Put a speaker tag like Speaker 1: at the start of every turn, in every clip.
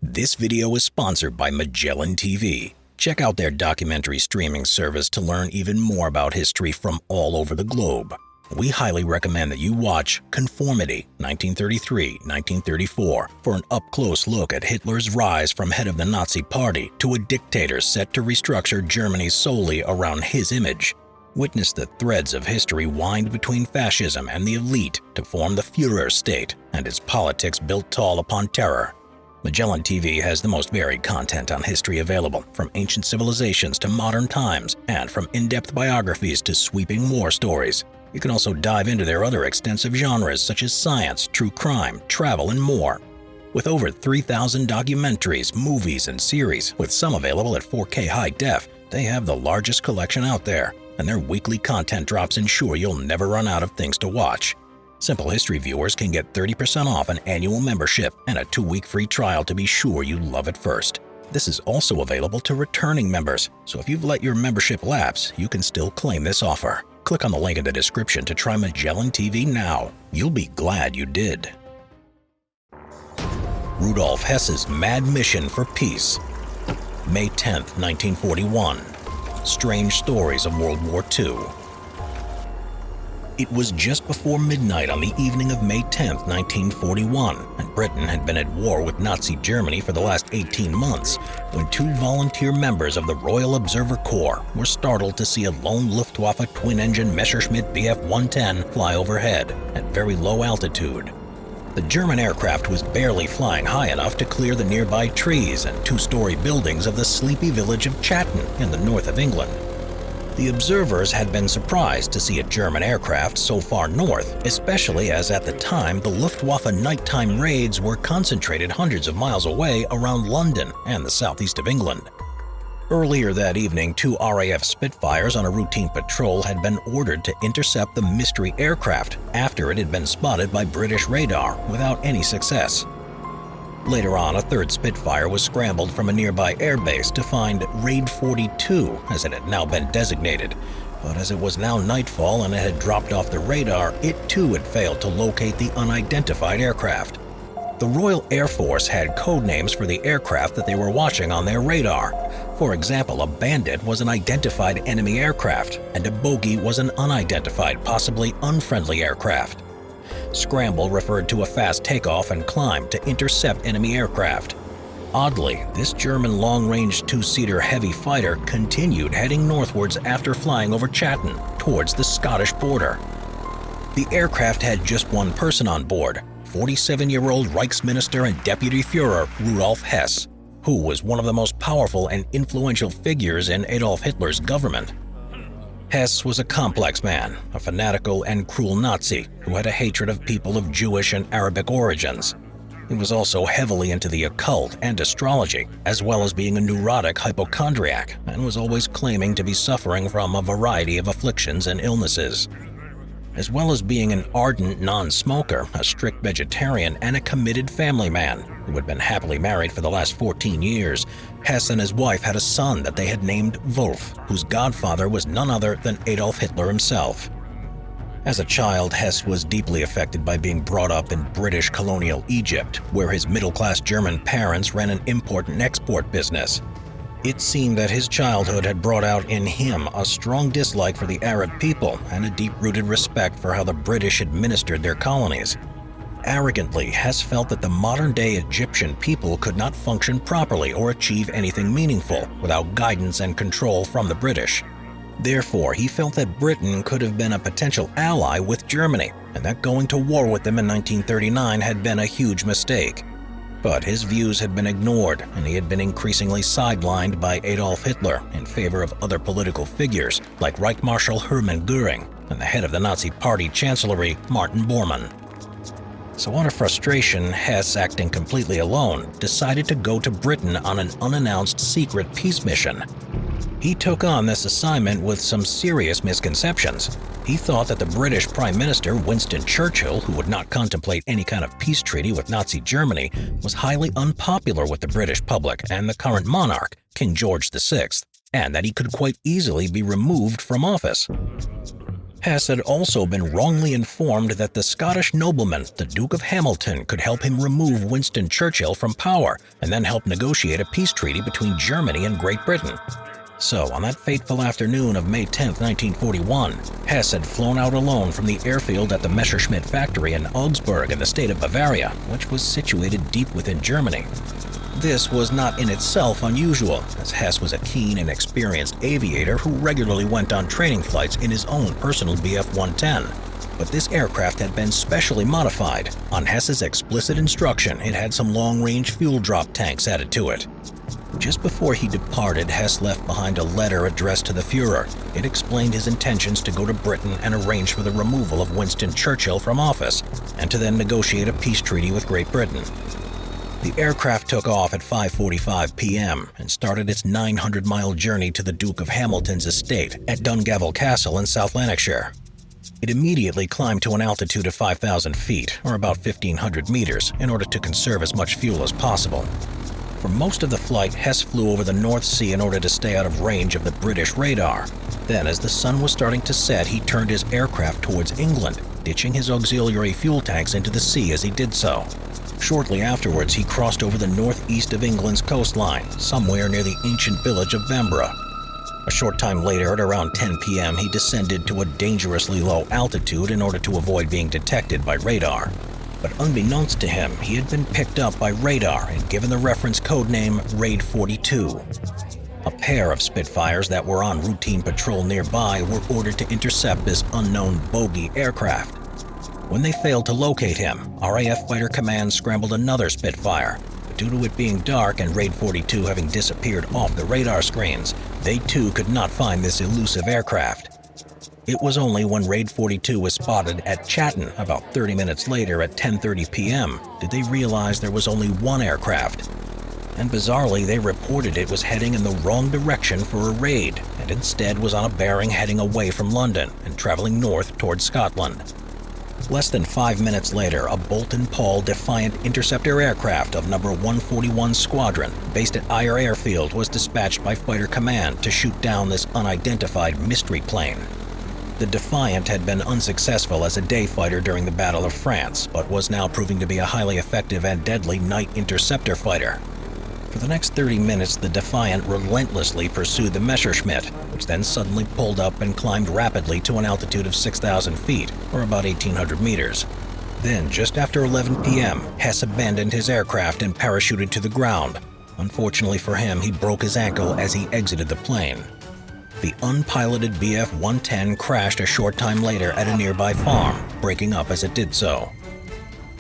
Speaker 1: This video is sponsored by Magellan TV. Check out their documentary streaming service to learn even more about history from all over the globe. We highly recommend that you watch Conformity, 1933-1934, for an up-close look at Hitler's rise from head of the Nazi Party to a dictator set to restructure Germany solely around his image. Witness the threads of history wind between fascism and the elite to form the Führer state and its politics built tall upon terror. Magellan TV has the most varied content on history available, from ancient civilizations to modern times, and from in-depth biographies to sweeping war stories. You can also dive into their other extensive genres such as science, true crime, travel, and more. With over 3,000 documentaries, movies, and series, with some available at 4K high def, they have the largest collection out there, and their weekly content drops ensure you'll never run out of things to watch. Simple History viewers can get 30% off an annual membership and a 2-week free trial to be sure you love it first. This is also available to returning members, so if you've let your membership lapse, you can still claim this offer. Click on the link in the description to try Magellan TV now. You'll be glad you did. Rudolf Hess's Mad Mission for Peace. May 10, 1941. Strange Stories of World War II. It was just before midnight on the evening of May 10, 1941, and Britain had been at war with Nazi Germany for the last 18 months, when 2 volunteer members of the Royal Observer Corps were startled to see a lone Luftwaffe twin-engine Messerschmitt Bf 110 fly overhead at very low altitude. The German aircraft was barely flying high enough to clear the nearby trees and 2-story buildings of the sleepy village of Chatton in the north of England. The observers had been surprised to see a German aircraft so far north, especially as at the time the Luftwaffe nighttime raids were concentrated hundreds of miles away around London and the southeast of England. Earlier that evening, 2 RAF Spitfires on a routine patrol had been ordered to intercept the mystery aircraft after it had been spotted by British radar without any success. Later on, a 3rd Spitfire was scrambled from a nearby airbase to find Raid 42, as it had now been designated. But as it was now nightfall and it had dropped off the radar, it too had failed to locate the unidentified aircraft. The Royal Air Force had code names for the aircraft that they were watching on their radar. For example, a Bandit was an identified enemy aircraft, and a Bogey was an unidentified, possibly unfriendly aircraft. Scramble referred to a fast takeoff and climb to intercept enemy aircraft. Oddly, this German long-range 2-seater heavy fighter continued heading northwards after flying over Chatton towards the Scottish border. The aircraft had just one person on board, 47-year-old Reichsminister and Deputy Führer Rudolf Hess, who was one of the most powerful and influential figures in Adolf Hitler's government. Hess was a complex man, a fanatical and cruel Nazi who had a hatred of people of Jewish and Arabic origins. He was also heavily into the occult and astrology, as well as being a neurotic hypochondriac, and was always claiming to be suffering from a variety of afflictions and illnesses. As well as being an ardent non-smoker, a strict vegetarian, and a committed family man who had been happily married for the last 14 years, Hess and his wife had a son that they had named Wolf, whose godfather was none other than Adolf Hitler himself. As a child, Hess was deeply affected by being brought up in British colonial Egypt, where his middle-class German parents ran an import and export business. It seemed that his childhood had brought out in him a strong dislike for the Arab people and a deep-rooted respect for how the British administered their colonies. Arrogantly, Hess felt that the modern-day Egyptian people could not function properly or achieve anything meaningful without guidance and control from the British. Therefore, he felt that Britain could have been a potential ally with Germany, and that going to war with them in 1939 had been a huge mistake. But his views had been ignored, and he had been increasingly sidelined by Adolf Hitler in favor of other political figures like Reich Marshal Hermann Göring and the head of the Nazi Party Chancellery, Martin Bormann. So out of frustration, Hess, acting completely alone, decided to go to Britain on an unannounced secret peace mission. He took on this assignment with some serious misconceptions. He thought that the British Prime Minister, Winston Churchill, who would not contemplate any kind of peace treaty with Nazi Germany, was highly unpopular with the British public and the current monarch, King George VI, and that he could quite easily be removed from office. Hess had also been wrongly informed that the Scottish nobleman, the Duke of Hamilton, could help him remove Winston Churchill from power and then help negotiate a peace treaty between Germany and Great Britain. So, on that fateful afternoon of May 10, 1941, Hess had flown out alone from the airfield at the Messerschmitt factory in Augsburg in the state of Bavaria, which was situated deep within Germany. This was not in itself unusual, as Hess was a keen and experienced aviator who regularly went on training flights in his own personal Bf-110. But this aircraft had been specially modified. On Hess's explicit instruction, it had some long-range fuel drop tanks added to it. Just before he departed, Hess left behind a letter addressed to the Führer. It explained his intentions to go to Britain and arrange for the removal of Winston Churchill from office, and to then negotiate a peace treaty with Great Britain. The aircraft took off at 5:45 p.m. and started its 900-mile journey to the Duke of Hamilton's estate at Dungavel Castle in South Lanarkshire. It immediately climbed to an altitude of 5,000 feet, or about 1,500 meters, in order to conserve as much fuel as possible. For most of the flight, Hess flew over the North Sea in order to stay out of range of the British radar. Then, as the sun was starting to set, he turned his aircraft towards England, ditching his auxiliary fuel tanks into the sea as he did so. Shortly afterwards, he crossed over the northeast of England's coastline, somewhere near the ancient village of Bamborough. A short time later, at around 10 p.m., he descended to a dangerously low altitude in order to avoid being detected by radar. But unbeknownst to him, he had been picked up by radar and given the reference codename Raid 42. A pair of Spitfires that were on routine patrol nearby were ordered to intercept this unknown bogey aircraft. When they failed to locate him, RAF Fighter Command scrambled another Spitfire, but due to it being dark and Raid 42 having disappeared off the radar screens, they too could not find this elusive aircraft. It was only when Raid 42 was spotted at Chatton about 30 minutes later at 10:30 p.m. did they realize there was only one aircraft. And bizarrely, they reported it was heading in the wrong direction for a raid, and instead was on a bearing heading away from London and traveling north towards Scotland. Less than 5 minutes later, a Bolt and Paul Defiant interceptor aircraft of number 141 Squadron, based at Arieh Airfield, was dispatched by Fighter Command to shoot down this unidentified mystery plane. The Defiant had been unsuccessful as a day fighter during the Battle of France, but was now proving to be a highly effective and deadly night interceptor fighter. For the next 30 minutes, the Defiant relentlessly pursued the Messerschmitt, which then suddenly pulled up and climbed rapidly to an altitude of 6,000 feet, or about 1,800 meters. Then, just after 11 p.m., Hess abandoned his aircraft and parachuted to the ground. Unfortunately for him, he broke his ankle as he exited the plane. The unpiloted Bf-110 crashed a short time later at a nearby farm, breaking up as it did so.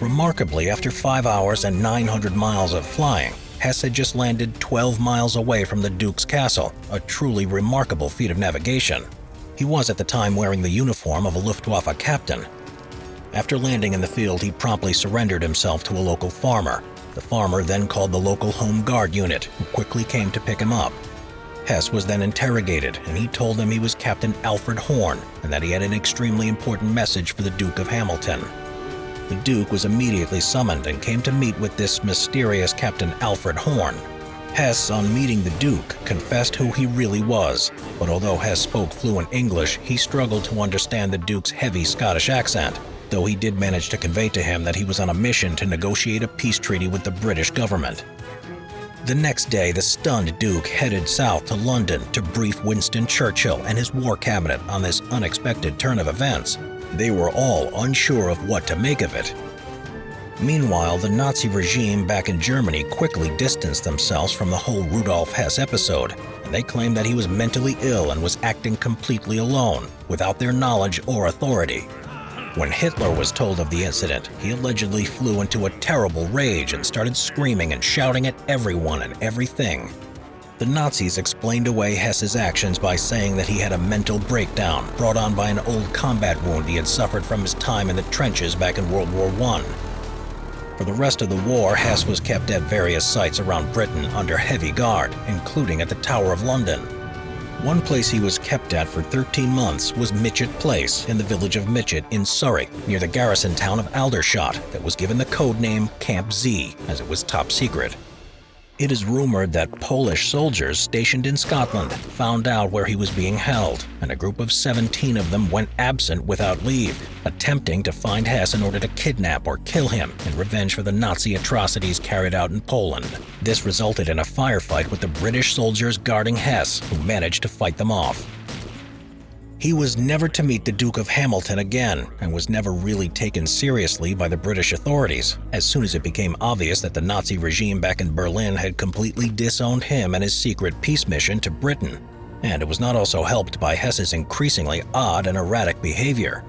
Speaker 1: Remarkably, after 5 hours and 900 miles of flying, Hess had just landed 12 miles away from the Duke's castle, a truly remarkable feat of navigation. He was at the time wearing the uniform of a Luftwaffe captain. After landing in the field, he promptly surrendered himself to a local farmer. The farmer then called the local Home Guard unit, who quickly came to pick him up. Hess was then interrogated, and he told them he was Captain Alfred Horn and that he had an extremely important message for the Duke of Hamilton. The Duke was immediately summoned and came to meet with this mysterious Captain Alfred Horn. Hess, on meeting the Duke, confessed who he really was, but although Hess spoke fluent English, he struggled to understand the Duke's heavy Scottish accent, though he did manage to convey to him that he was on a mission to negotiate a peace treaty with the British government. The next day, the stunned Duke headed south to London to brief Winston Churchill and his war cabinet on this unexpected turn of events. They were all unsure of what to make of it. Meanwhile, the Nazi regime back in Germany quickly distanced themselves from the whole Rudolf Hess episode, and they claimed that he was mentally ill and was acting completely alone, without their knowledge or authority. When Hitler was told of the incident, he allegedly flew into a terrible rage and started screaming and shouting at everyone and everything. The Nazis explained away Hess's actions by saying that he had a mental breakdown brought on by an old combat wound he had suffered from his time in the trenches back in World War I. For the rest of the war, Hess was kept at various sites around Britain under heavy guard, including at the Tower of London. One place he was kept at for 13 months was Mitchett Place in the village of Mitchett in Surrey, near the garrison town of Aldershot, that was given the code name Camp Z, as it was top secret. It is rumored that Polish soldiers stationed in Scotland found out where he was being held, and a group of 17 of them went absent without leave, attempting to find Hess in order to kidnap or kill him in revenge for the Nazi atrocities carried out in Poland. This resulted in a firefight with the British soldiers guarding Hess, who managed to fight them off. He was never to meet the Duke of Hamilton again, and was never really taken seriously by the British authorities, as soon as it became obvious that the Nazi regime back in Berlin had completely disowned him and his secret peace mission to Britain. And it was not also helped by Hess's increasingly odd and erratic behavior.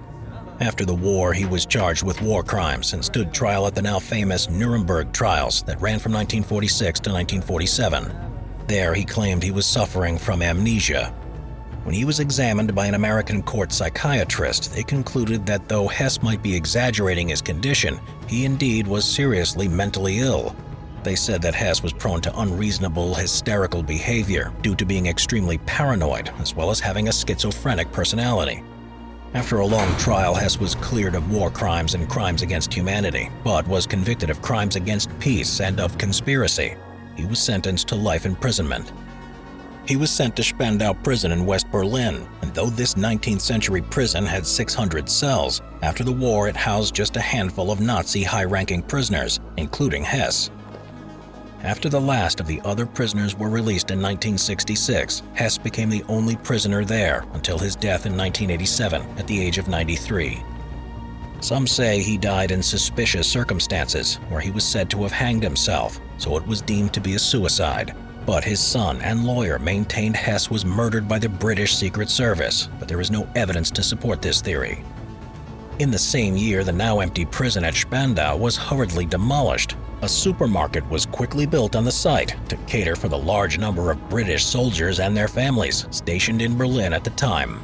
Speaker 1: After the war, he was charged with war crimes and stood trial at the now famous Nuremberg trials that ran from 1946 to 1947. There, he claimed he was suffering from amnesia. When he was examined by an American court psychiatrist, they concluded that though Hess might be exaggerating his condition, he indeed was seriously mentally ill. They said that Hess was prone to unreasonable, hysterical behavior due to being extremely paranoid, as well as having a schizophrenic personality. After a long trial, Hess was cleared of war crimes and crimes against humanity, but was convicted of crimes against peace and of conspiracy. He was sentenced to life imprisonment. He was sent to Spandau prison in West Berlin, and though this 19th century prison had 600 cells, after the war it housed just a handful of Nazi high-ranking prisoners, including Hess. After the last of the other prisoners were released in 1966, Hess became the only prisoner there until his death in 1987 at the age of 93. Some say he died in suspicious circumstances, where he was said to have hanged himself, so it was deemed to be a suicide. But his son and lawyer maintained Hess was murdered by the British Secret Service, but there is no evidence to support this theory. In the same year, the now empty prison at Spandau was hurriedly demolished. A supermarket was quickly built on the site to cater for the large number of British soldiers and their families stationed in Berlin at the time.